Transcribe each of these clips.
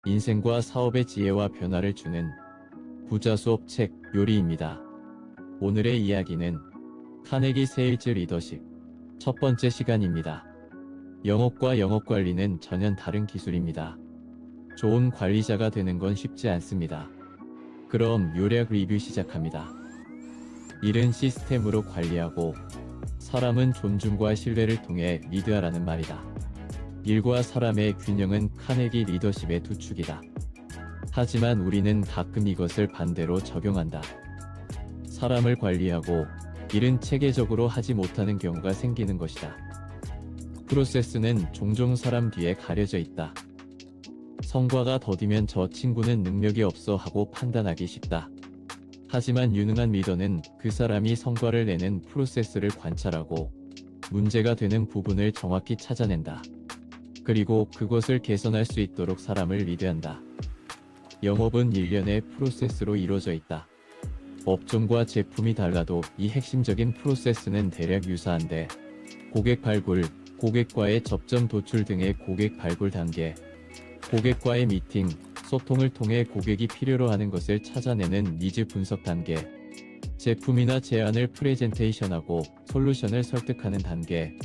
인생과 사업의 지혜와 변화를 주는 부자 수업 책 요리입니다. 오늘의 이야기는 카네기 세일즈 리더십 첫 번째 시간입니다. 영업과 영업관리는 전혀 다른 기술입니다. 좋은 관리자가 되는 건 쉽지 않습니다. 그럼 요약 리뷰 시작합니다. 일은 시스템으로 관리하고 사람은 존중과 신뢰를 통해 리드하라는 말이다. 일과 사람의 균형은 카네기 리더십의 두 축이다. 하지만 우리는 가끔 이것을 반대로 적용한다. 사람을 관리하고 일은 체계적으로 하지 못하는 경우가 생기는 것이다. 프로세스는 종종 사람 뒤에 가려져 있다. 성과가 더디면 저 친구는 능력이 없어 하고 판단하기 쉽다. 하지만 유능한 리더는 그 사람이 성과를 내는 프로세스를 관찰하고 문제가 되는 부분을 정확히 찾아낸다. 그리고 그것을 개선할 수 있도록 사람을 리드한다. 영업은 일련의 프로세스로 이루어져 있다. 업종과 제품이 달라도 이 핵심적인 프로세스는 대략 유사한데, 고객 발굴, 고객과의 접점 도출 등의 고객 발굴 단계, 고객과의 미팅, 소통을 통해 고객이 필요로 하는 것을 찾아내는 니즈 분석 단계, 제품이나 제안을 프레젠테이션하고 솔루션을 설득하는 단계,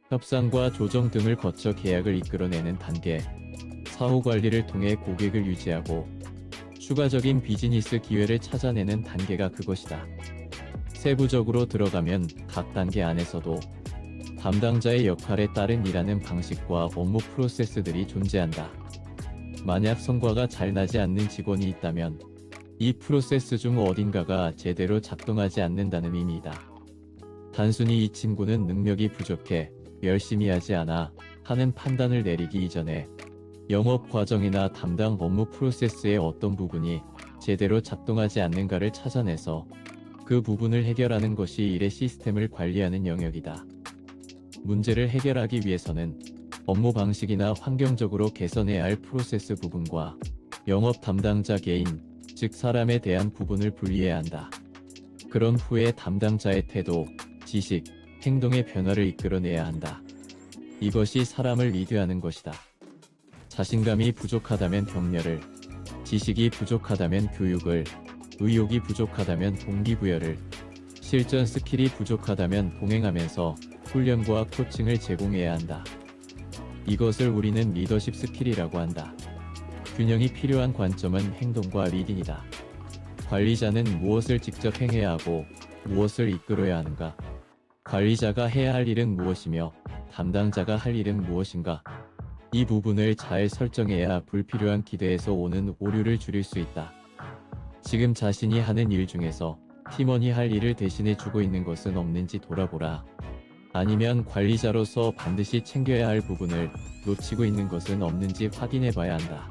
협상과 조정 등을 거쳐 계약을 이끌어내는 단계, 사후 관리를 통해 고객을 유지하고 추가적인 비즈니스 기회를 찾아내는 단계가 그것이다. 세부적으로 들어가면 각 단계 안에서도 담당자의 역할에 따른 일하는 방식과 업무 프로세스들이 존재한다. 만약 성과가 잘 나지 않는 직원이 있다면 이 프로세스 중 어딘가가 제대로 작동하지 않는다는 의미이다. 단순히 이 친구는 능력이 부족해 열심히 하지 않아 하는 판단을 내리기 이전에 영업 과정이나 담당 업무 프로세스의 어떤 부분이 제대로 작동하지 않는가를 찾아내서 그 부분을 해결하는 것이 일의 시스템을 관리하는 영역이다. 문제를 해결하기 위해서는 업무 방식이나 환경적으로 개선해야 할 프로세스 부분과 영업 담당자 개인, 즉 사람에 대한 부분을 분리해야 한다. 그런 후에 담당자의 태도, 지식, 행동의 변화를 이끌어내야 한다. 이것이 사람을 리드하는 것이다. 자신감이 부족하다면 격려를, 지식이 부족하다면 교육을, 의욕이 부족하다면 동기부여를, 실전 스킬이 부족하다면 동행하면서 훈련과 코칭을 제공해야 한다. 이것을 우리는 리더십 스킬이라고 한다. 균형이 필요한 관점은 행동과 리딩이다. 관리자는 무엇을 직접 행해야 하고 무엇을 이끌어야 하는가? 관리자가 해야 할 일은 무엇이며 담당자가 할 일은 무엇인가? 이 부분을 잘 설정해야 불필요한 기대에서 오는 오류를 줄일 수 있다. 지금 자신이 하는 일 중에서 팀원이 할 일을 대신해 주고 있는 것은 없는지 돌아보라. 아니면 관리자로서 반드시 챙겨야 할 부분을 놓치고 있는 것은 없는지 확인해 봐야 한다.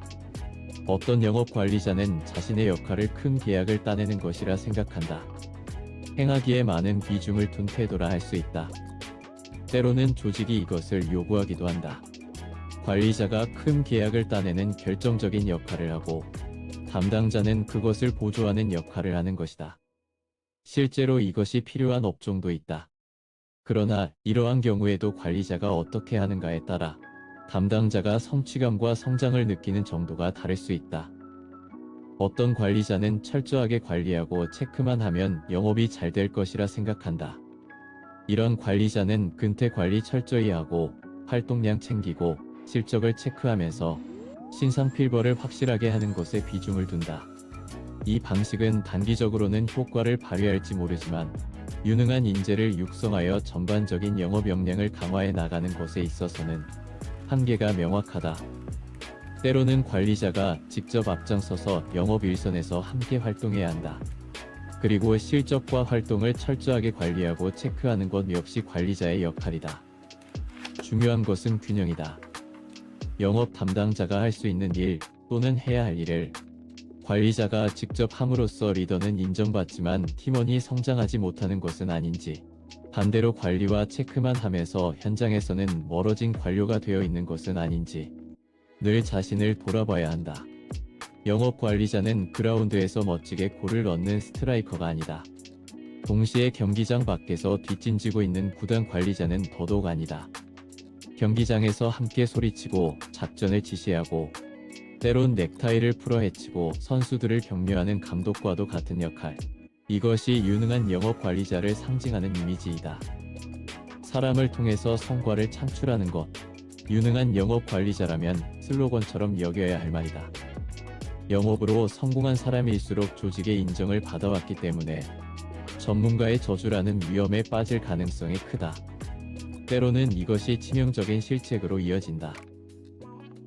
어떤 영업 관리자는 자신의 역할을 큰 계약을 따내는 것이라 생각한다. 행하기에 많은 비중을 둔 태도라 할 수 있다. 때로는 조직이 이것을 요구하기도 한다. 관리자가 큰 계약을 따내는 결정적인 역할을 하고 담당자는 그것을 보조하는 역할을 하는 것이다. 실제로 이것이 필요한 업종도 있다. 그러나 이러한 경우에도 관리자가 어떻게 하는가에 따라 담당자가 성취감과 성장을 느끼는 정도가 다를 수 있다. 어떤 관리자는 철저하게 관리하고 체크만 하면 영업이 잘 될 것이라 생각한다. 이런 관리자는 근태 관리 철저히 하고 활동량 챙기고 실적을 체크하면서 신상필벌을 확실하게 하는 것에 비중을 둔다. 이 방식은 단기적으로는 효과를 발휘할지 모르지만 유능한 인재를 육성하여 전반적인 영업 역량을 강화해 나가는 것에 있어서는 한계가 명확하다. 때로는 관리자가 직접 앞장서서 영업 일선에서 함께 활동해야 한다. 그리고 실적과 활동을 철저하게 관리하고 체크하는 것 역시 관리자의 역할이다. 중요한 것은 균형이다. 영업 담당자가 할 수 있는 일 또는 해야 할 일을 관리자가 직접 함으로써 리더는 인정받지만 팀원이 성장하지 못하는 것은 아닌지, 반대로 관리와 체크만 하면서 현장에서는 멀어진 관료가 되어 있는 것은 아닌지 늘 자신을 돌아봐야 한다. 영업 관리자는 그라운드에서 멋지게 골을 넣는 스트라이커가 아니다. 동시에 경기장 밖에서 뒷짐지고 있는 구단 관리자는 더더욱 아니다. 경기장에서 함께 소리치고 작전을 지시하고 때론 넥타이를 풀어 헤치고 선수들을 격려하는 감독과도 같은 역할. 이것이 유능한 영업 관리자를 상징하는 이미지이다. 사람을 통해서 성과를 창출하는 것. 유능한 영업 관리자라면 슬로건처럼 여겨야 할 말이다. 영업으로 성공한 사람일수록 조직의 인정을 받아왔기 때문에 전문가의 저주라는 위험에 빠질 가능성이 크다. 때로는 이것이 치명적인 실책으로 이어진다.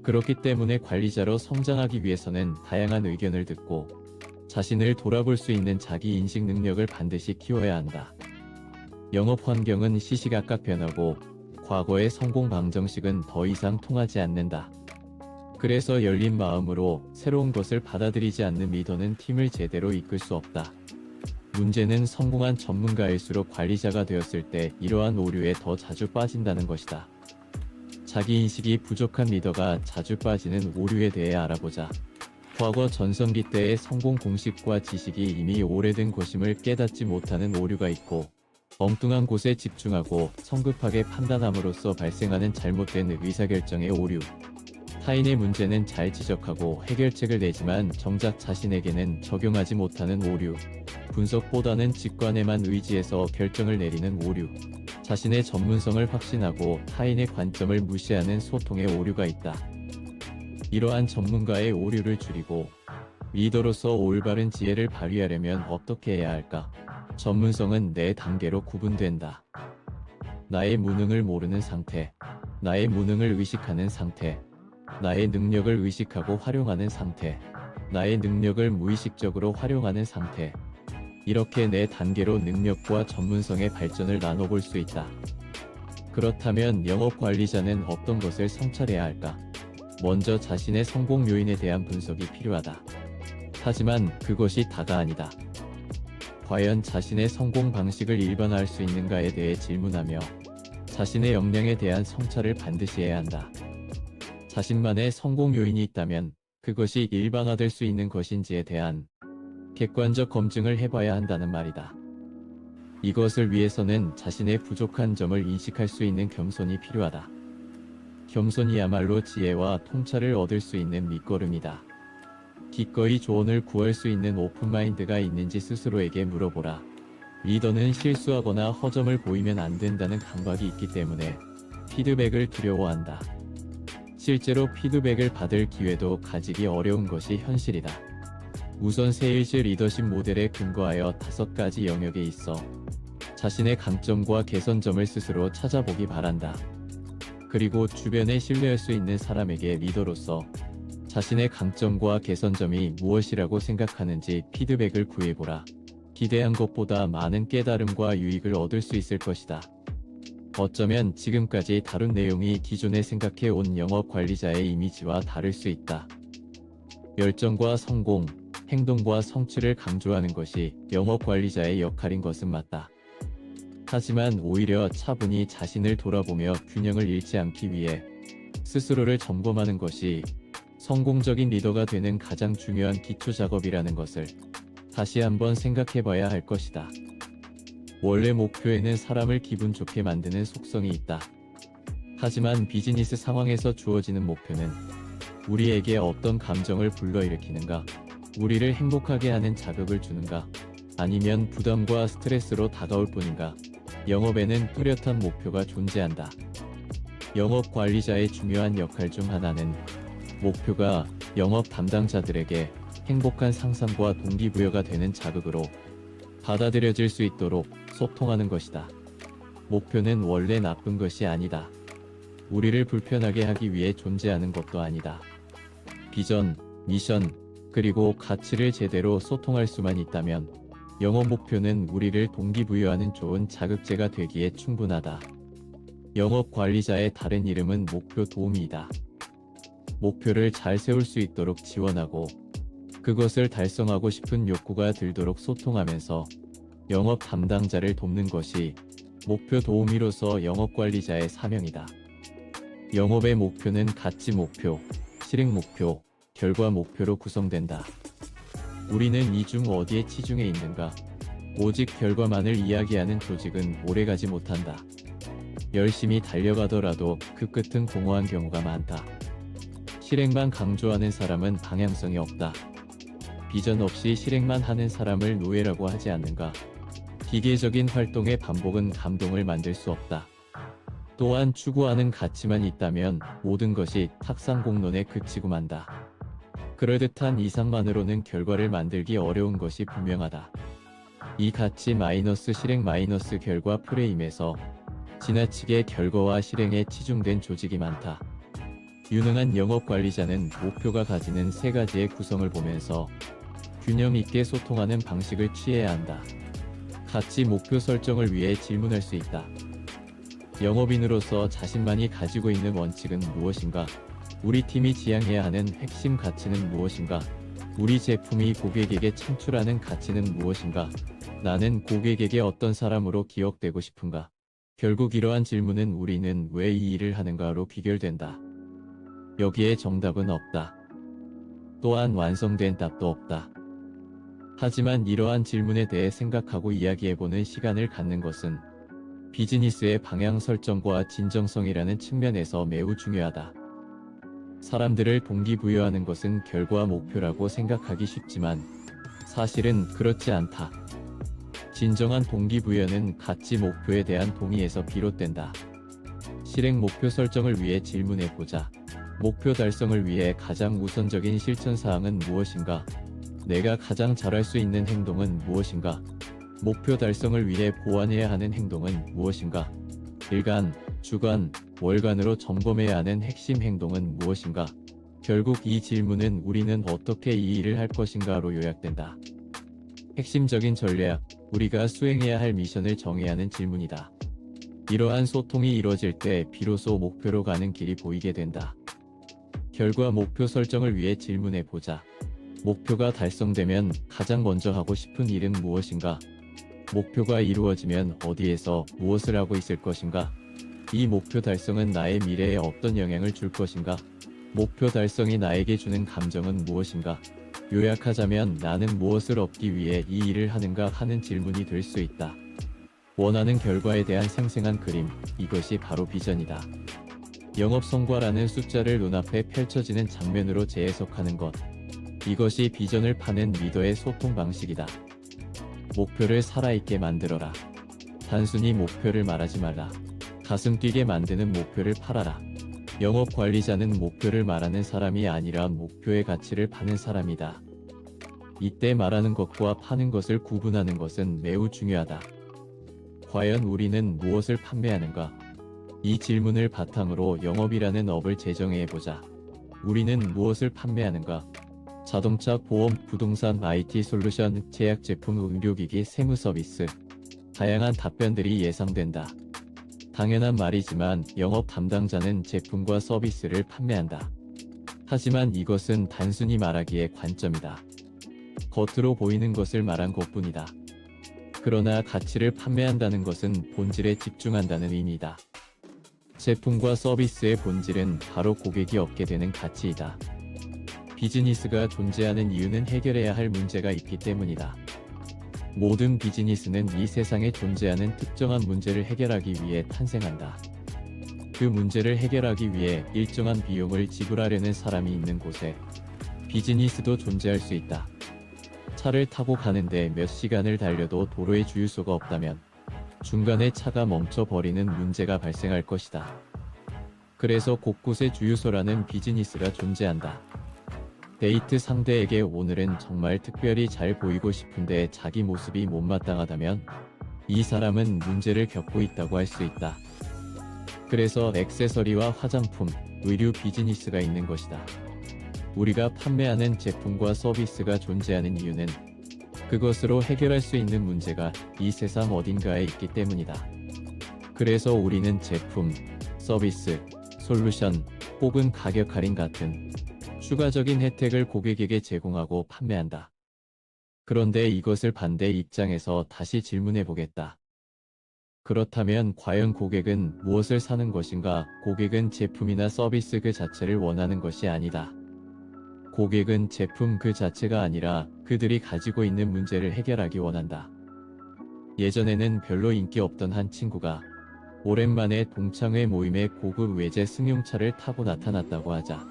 그렇기 때문에 관리자로 성장하기 위해서는 다양한 의견을 듣고 자신을 돌아볼 수 있는 자기 인식 능력을 반드시 키워야 한다. 영업 환경은 시시각각 변하고 과거의 성공 방정식은 더 이상 통하지 않는다. 그래서 열린 마음으로 새로운 것을 받아들이지 않는 리더는 팀을 제대로 이끌 수 없다. 문제는 성공한 전문가일수록 관리자가 되었을 때 이러한 오류에 더 자주 빠진다는 것이다. 자기 인식이 부족한 리더가 자주 빠지는 오류에 대해 알아보자. 과거 전성기 때의 성공 공식과 지식이 이미 오래된 것임을 깨닫지 못하는 오류가 있고, 엉뚱한 곳에 집중하고 성급하게 판단함으로써 발생하는 잘못된 의사결정의 오류. 타인의 문제는 잘 지적하고 해결책을 내지만 정작 자신에게는 적용하지 못하는 오류. 분석보다는 직관에만 의지해서 결정을 내리는 오류. 자신의 전문성을 확신하고 타인의 관점을 무시하는 소통의 오류가 있다. 이러한 전문가의 오류를 줄이고 리더로서 올바른 지혜를 발휘하려면 어떻게 해야 할까? 전문성은 4단계로 구분된다. 나의 무능을 모르는 상태, 나의 무능을 의식하는 상태, 나의 능력을 의식하고 활용하는 상태, 나의 능력을 무의식적으로 활용하는 상태. 이렇게 4단계로 능력과 전문성의 발전을 나눠볼 수 있다. 그렇다면 영업 관리자는 어떤 것을 성찰해야 할까? 먼저 자신의 성공 요인에 대한 분석이 필요하다. 하지만 그것이 다가 아니다. 과연 자신의 성공 방식을 일반화할 수 있는가에 대해 질문하며 자신의 역량에 대한 성찰을 반드시 해야 한다. 자신만의 성공 요인이 있다면 그것이 일반화될 수 있는 것인지에 대한 객관적 검증을 해봐야 한다는 말이다. 이것을 위해서는 자신의 부족한 점을 인식할 수 있는 겸손이 필요하다. 겸손이야말로 지혜와 통찰을 얻을 수 있는 밑거름이다. 기꺼이 조언을 구할 수 있는 오픈마인드가 있는지 스스로에게 물어보라. 리더는 실수하거나 허점을 보이면 안 된다는 강박이 있기 때문에 피드백을 두려워한다. 실제로 피드백을 받을 기회도 가지기 어려운 것이 현실이다. 우선 세일즈 리더십 모델에 근거하여 5가지 영역에 있어 자신의 강점과 개선점을 스스로 찾아보기 바란다. 그리고 주변에 신뢰할 수 있는 사람에게 리더로서 자신의 강점과 개선점이 무엇이라고 생각하는지 피드백을 구해보라. 기대한 것보다 많은 깨달음과 유익을 얻을 수 있을 것이다. 어쩌면 지금까지 다룬 내용이 기존에 생각해온 영업 관리자의 이미지와 다를 수 있다. 열정과 성공, 행동과 성취를 강조하는 것이 영업 관리자의 역할인 것은 맞다. 하지만 오히려 차분히 자신을 돌아보며 균형을 잃지 않기 위해 스스로를 점검하는 것이 성공적인 리더가 되는 가장 중요한 기초 작업이라는 것을 다시 한번 생각해봐야 할 것이다. 원래 목표에는 사람을 기분 좋게 만드는 속성이 있다. 하지만 비즈니스 상황에서 주어지는 목표는 우리에게 어떤 감정을 불러일으키는가? 우리를 행복하게 하는 자극을 주는가? 아니면 부담과 스트레스로 다가올 뿐인가? 영업에는 뚜렷한 목표가 존재한다. 영업 관리자의 중요한 역할 중 하나는 목표가 영업 담당자들에게 행복한 상상과 동기부여가 되는 자극으로 받아들여질 수 있도록 소통하는 것이다. 목표는 원래 나쁜 것이 아니다. 우리를 불편하게 하기 위해 존재하는 것도 아니다. 비전, 미션, 그리고 가치를 제대로 소통할 수만 있다면 영업 목표는 우리를 동기부여하는 좋은 자극제가 되기에 충분하다. 영업 관리자의 다른 이름은 목표 도우미이다. 목표를 잘 세울 수 있도록 지원하고 그것을 달성하고 싶은 욕구가 들도록 소통하면서 영업 담당자를 돕는 것이 목표 도우미로서 영업 관리자의 사명이다. 영업의 목표는 가치 목표, 실행 목표, 결과 목표로 구성된다. 우리는 이 중 어디에 치중해 있는가? 오직 결과만을 이야기하는 조직은 오래가지 못한다. 열심히 달려가더라도 그 끝은 공허한 경우가 많다. 실행만 강조하는 사람은 방향성이 없다. 비전 없이 실행만 하는 사람을 노예라고 하지 않는가? 기계적인 활동의 반복은 감동을 만들 수 없다. 또한 추구하는 가치만 있다면 모든 것이 탁상공론에 그치고 만다. 그럴듯한 이상만으로는 결과를 만들기 어려운 것이 분명하다. 이 가치 마이너스 실행 마이너스 결과 프레임에서 지나치게 결과와 실행에 치중된 조직이 많다. 유능한 영업관리자는 목표가 가지는 세 가지의 구성을 보면서 균형 있게 소통하는 방식을 취해야 한다. 가치 목표 설정을 위해 질문할 수 있다. 영업인으로서 자신만이 가지고 있는 원칙은 무엇인가? 우리 팀이 지향해야 하는 핵심 가치는 무엇인가? 우리 제품이 고객에게 창출하는 가치는 무엇인가? 나는 고객에게 어떤 사람으로 기억되고 싶은가? 결국 이러한 질문은 우리는 왜 이 일을 하는가로 귀결된다. 여기에 정답은 없다. 또한 완성된 답도 없다. 하지만 이러한 질문에 대해 생각하고 이야기해보는 시간을 갖는 것은 비즈니스의 방향 설정과 진정성이라는 측면에서 매우 중요하다. 사람들을 동기부여하는 것은 결과 목표라고 생각하기 쉽지만 사실은 그렇지 않다. 진정한 동기부여는 가치 목표에 대한 동의에서 비롯된다. 실행 목표 설정을 위해 질문해보자. 목표 달성을 위해 가장 우선적인 실천사항은 무엇인가? 내가 가장 잘할 수 있는 행동은 무엇인가? 목표 달성을 위해 보완해야 하는 행동은 무엇인가? 일간, 주간, 월간으로 점검해야 하는 핵심 행동은 무엇인가? 결국 이 질문은 우리는 어떻게 이 일을 할 것인가로 요약된다. 핵심적인 전략, 우리가 수행해야 할 미션을 정해야 하는 질문이다. 이러한 소통이 이루어질 때 비로소 목표로 가는 길이 보이게 된다. 결과 목표 설정을 위해 질문해보자. 목표가 달성되면 가장 먼저 하고 싶은 일은 무엇인가? 목표가 이루어지면 어디에서 무엇을 하고 있을 것인가? 이 목표 달성은 나의 미래에 어떤 영향을 줄 것인가? 목표 달성이 나에게 주는 감정은 무엇인가? 요약하자면 나는 무엇을 얻기 위해 이 일을 하는가 하는 질문이 될 수 있다. 원하는 결과에 대한 생생한 그림, 이것이 바로 비전이다. 영업 성과라는 숫자를 눈앞에 펼쳐지는 장면으로 재해석하는 것. 이것이 비전을 파는 리더의 소통 방식이다. 목표를 살아있게 만들어라. 단순히 목표를 말하지 말라. 가슴 뛰게 만드는 목표를 팔아라. 영업 관리자는 목표를 말하는 사람이 아니라 목표의 가치를 파는 사람이다. 이때 말하는 것과 파는 것을 구분하는 것은 매우 중요하다. 과연 우리는 무엇을 판매하는가? 이 질문을 바탕으로 영업이라는 업을 재정해보자. 우리는 무엇을 판매하는가? 자동차, 보험, 부동산, IT 솔루션, 제약 제품, 의료기기, 세무 서비스. 다양한 답변들이 예상된다. 당연한 말이지만 영업 담당자는 제품과 서비스를 판매한다. 하지만 이것은 단순히 말하기의 관점이다. 겉으로 보이는 것을 말한 것뿐이다. 그러나 가치를 판매한다는 것은 본질에 집중한다는 의미다. 제품과 서비스의 본질은 바로 고객이 얻게 되는 가치이다. 비즈니스가 존재하는 이유는 해결해야 할 문제가 있기 때문이다. 모든 비즈니스는 이 세상에 존재하는 특정한 문제를 해결하기 위해 탄생한다. 그 문제를 해결하기 위해 일정한 비용을 지불하려는 사람이 있는 곳에 비즈니스도 존재할 수 있다. 차를 타고 가는데 몇 시간을 달려도 도로에 주유소가 없다면 중간에 차가 멈춰버리는 문제가 발생할 것이다. 그래서 곳곳에 주유소라는 비즈니스가 존재한다. 데이트 상대에게 오늘은 정말 특별히 잘 보이고 싶은데 자기 모습이 못마땅하다면 이 사람은 문제를 겪고 있다고 할 수 있다. 그래서 액세서리와 화장품, 의류 비즈니스가 있는 것이다. 우리가 판매하는 제품과 서비스가 존재하는 이유는 그것으로 해결할 수 있는 문제가 이 세상 어딘가에 있기 때문이다. 그래서 우리는 제품, 서비스, 솔루션 혹은 가격 할인 같은 추가적인 혜택을 고객에게 제공하고 판매한다. 그런데 이것을 반대 입장에서 다시 질문해 보겠다. 그렇다면 과연 고객은 무엇을 사는 것인가? 고객은 제품이나 서비스 그 자체를 원하는 것이 아니다. 고객은 제품 그 자체가 아니라 그들이 가지고 있는 문제를 해결하기 원한다. 예전에는 별로 인기 없던 한 친구가 오랜만에 동창회 모임에 고급 외제 승용차를 타고 나타났다고 하자.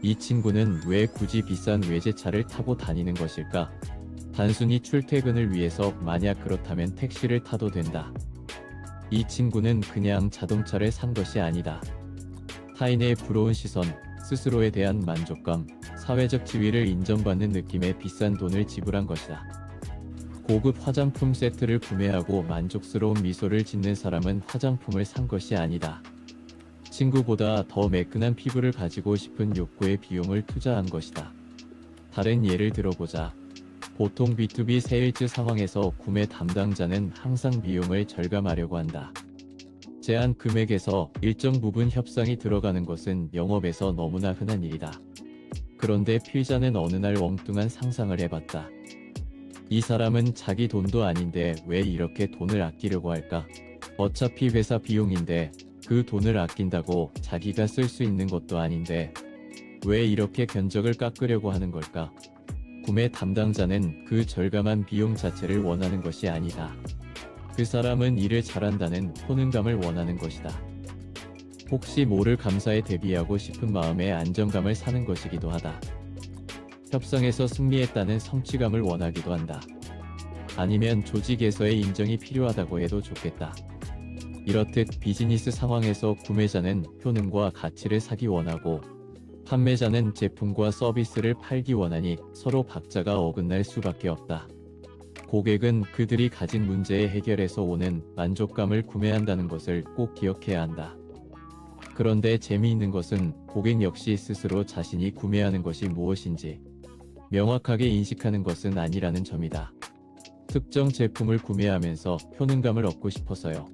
이 친구는 왜 굳이 비싼 외제차를 타고 다니는 것일까? 단순히 출퇴근을 위해서. 만약 그렇다면 택시를 타도 된다. 이 친구는 그냥 자동차를 산 것이 아니다. 타인의 부러운 시선, 스스로에 대한 만족감, 사회적 지위를 인정받는 느낌에 비싼 돈을 지불한 것이다. 고급 화장품 세트를 구매하고 만족스러운 미소를 짓는 사람은 화장품을 산 것이 아니다. 친구보다 더 매끈한 피부를 가지고 싶은 욕구에 비용을 투자한 것이다. 다른 예를 들어보자. 보통 B2B 세일즈 상황에서 구매 담당자는 항상 비용을 절감하려고 한다. 제한 금액에서 일정 부분 협상이 들어가는 것은 영업에서 너무나 흔한 일이다. 그런데 필자는 어느 날 엉뚱한 상상을 해봤다. 이 사람은 자기 돈도 아닌데 왜 이렇게 돈을 아끼려고 할까? 어차피 회사 비용인데 그 돈을 아낀다고 자기가 쓸 수 있는 것도 아닌데 왜 이렇게 견적을 깎으려고 하는 걸까? 구매 담당자는 그 절감한 비용 자체를 원하는 것이 아니다. 그 사람은 일을 잘한다는 효능감을 원하는 것이다. 혹시 모를 감사에 대비하고 싶은 마음의 안정감을 사는 것이기도 하다. 협상에서 승리했다는 성취감을 원하기도 한다. 아니면 조직에서의 인정이 필요하다고 해도 좋겠다. 이렇듯 비즈니스 상황에서 구매자는 효능과 가치를 사기 원하고 판매자는 제품과 서비스를 팔기 원하니 서로 박자가 어긋날 수밖에 없다. 고객은 그들이 가진 문제의 해결에서 오는 만족감을 구매한다는 것을 꼭 기억해야 한다. 그런데 재미있는 것은 고객 역시 스스로 자신이 구매하는 것이 무엇인지 명확하게 인식하는 것은 아니라는 점이다. 특정 제품을 구매하면서 효능감을 얻고 싶어서요.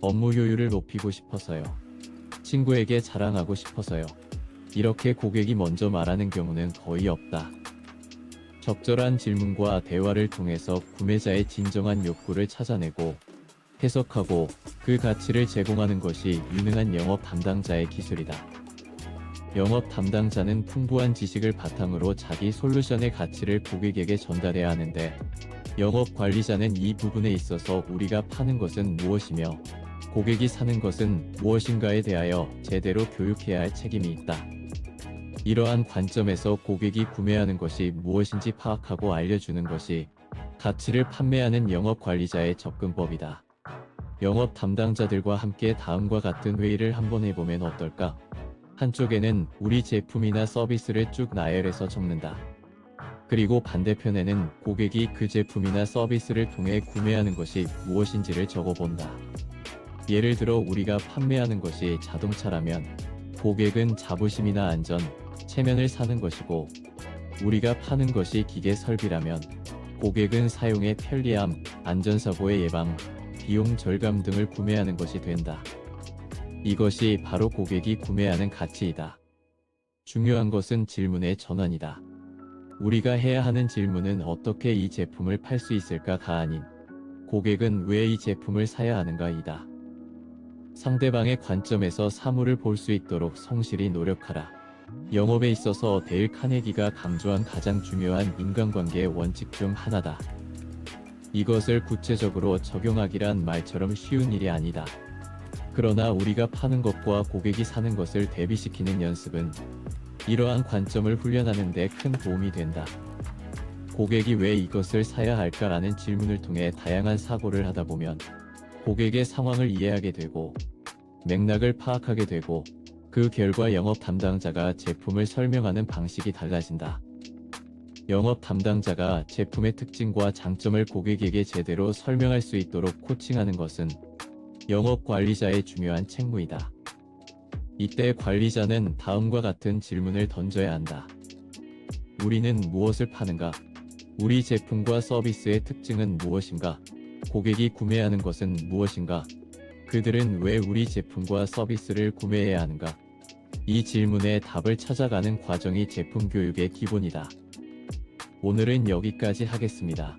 업무 효율을 높이고 싶어서요. 친구에게 자랑하고 싶어서요. 이렇게 고객이 먼저 말하는 경우는 거의 없다. 적절한 질문과 대화를 통해서 구매자의 진정한 욕구를 찾아내고 해석하고 그 가치를 제공하는 것이 유능한 영업 담당자의 기술이다. 영업 담당자는 풍부한 지식을 바탕으로 자기 솔루션의 가치를 고객에게 전달해야 하는데 영업 관리자는 이 부분에 있어서 우리가 파는 것은 무엇이며 고객이 사는 것은 무엇인가에 대하여 제대로 교육해야 할 책임이 있다. 이러한 관점에서 고객이 구매하는 것이 무엇인지 파악하고 알려주는 것이 가치를 판매하는 영업 관리자의 접근법이다. 영업 담당자들과 함께 다음과 같은 회의를 한번 해보면 어떨까? 한쪽에는 우리 제품이나 서비스를 쭉 나열해서 적는다. 그리고 반대편에는 고객이 그 제품이나 서비스를 통해 구매하는 것이 무엇인지를 적어본다. 예를 들어 우리가 판매하는 것이 자동차라면 고객은 자부심이나 안전, 체면을 사는 것이고 우리가 파는 것이 기계 설비라면 고객은 사용의 편리함, 안전사고의 예방, 비용 절감 등을 구매하는 것이 된다. 이것이 바로 고객이 구매하는 가치이다. 중요한 것은 질문의 전환이다. 우리가 해야 하는 질문은 어떻게 이 제품을 팔 수 있을까가 아닌 고객은 왜 이 제품을 사야 하는가이다. 상대방의 관점에서 사물을 볼 수 있도록 성실히 노력하라. 영업에 있어서 데일 카네기가 강조한 가장 중요한 인간관계의 원칙 중 하나다. 이것을 구체적으로 적용하기란 말처럼 쉬운 일이 아니다. 그러나 우리가 파는 것과 고객이 사는 것을 대비시키는 연습은 이러한 관점을 훈련하는 데 큰 도움이 된다. 고객이 왜 이것을 사야 할까라는 질문을 통해 다양한 사고를 하다 보면 고객의 상황을 이해하게 되고 맥락을 파악하게 되고 그 결과 영업 담당자가 제품을 설명하는 방식이 달라진다. 영업 담당자가 제품의 특징과 장점을 고객에게 제대로 설명할 수 있도록 코칭하는 것은 영업 관리자의 중요한 책무이다. 이때 관리자는 다음과 같은 질문을 던져야 한다. 우리는 무엇을 파는가? 우리 제품과 서비스의 특징은 무엇인가? 고객이 구매하는 것은 무엇인가? 그들은 왜 우리 제품과 서비스를 구매해야 하는가? 이 질문에 답을 찾아가는 과정이 제품 교육의 기본이다. 오늘은 여기까지 하겠습니다.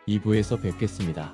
2부에서 뵙겠습니다.